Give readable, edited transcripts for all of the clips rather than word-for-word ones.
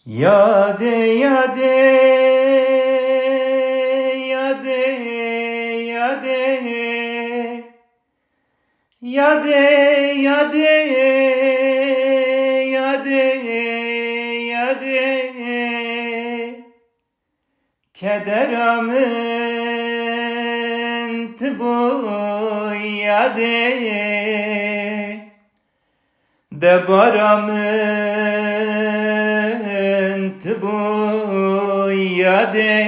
Yade yade yade yade yade yade yade yade kederamın bu yade debaramın bu yade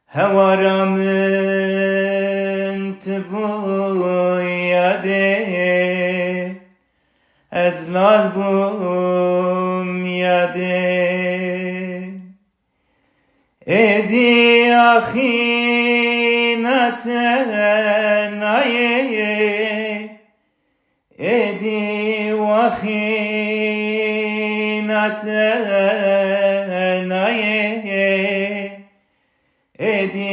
hevaramın bu yade ezlal bum yade edi ahinaten aye edi vahinaten aye edi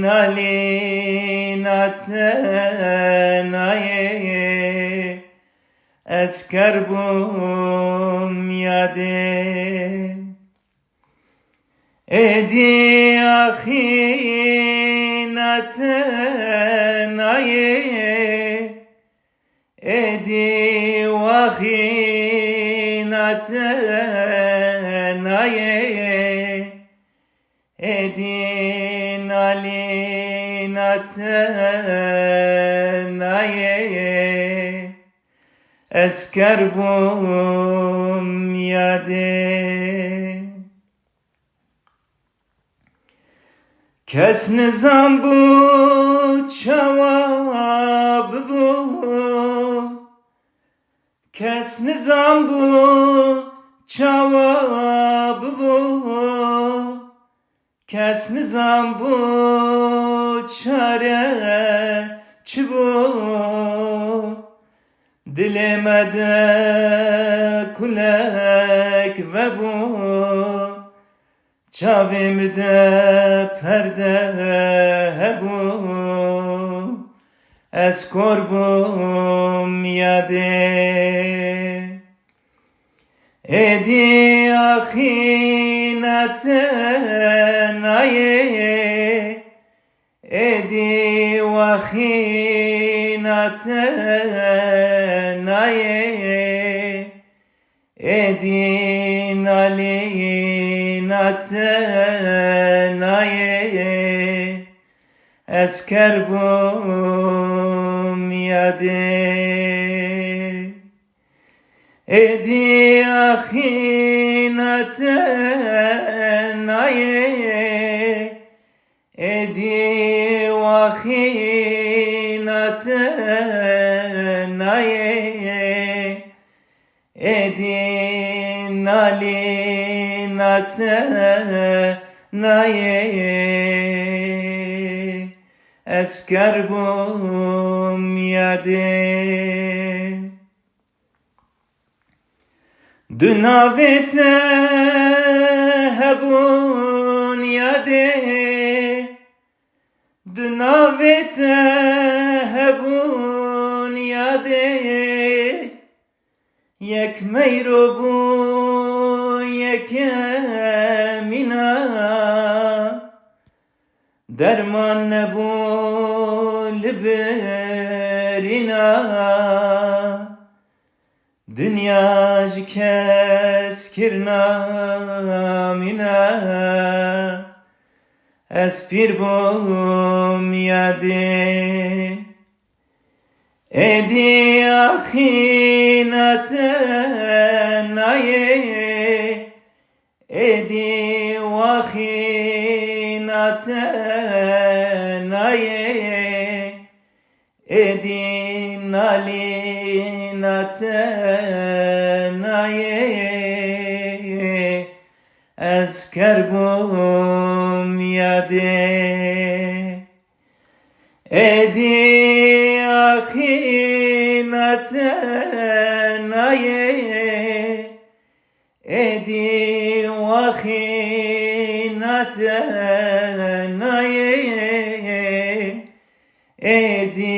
nalinaten aye esker bum yade edi ahinaten aye edi vahinaten aye edi nalinaten aye esker bum yade kes nizam bu çavab bu kes nizam bu çavab bu kes nizam bu çare çubu dilime de kulek ve bu çavimde perde bu eskor bum yade edi ahinaten aye edi vahinaten aye edi nalinaten aye esker bum yade edi ahinaten aye edi vahinaten aye edi nalinaten aye esker bum yade dünavete hebun yade dünavete hebun yade yek meyro bu yek emina derman ne bu liberina dünya keskirna mina espir bum yade edi ahinaten aye edi vahinaten aye edi nalinaten aye esker bum yade edi ahinaten aye edi vahinaten aye edi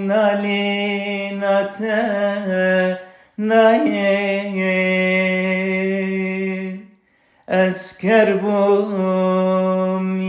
nalinaten aye esker bum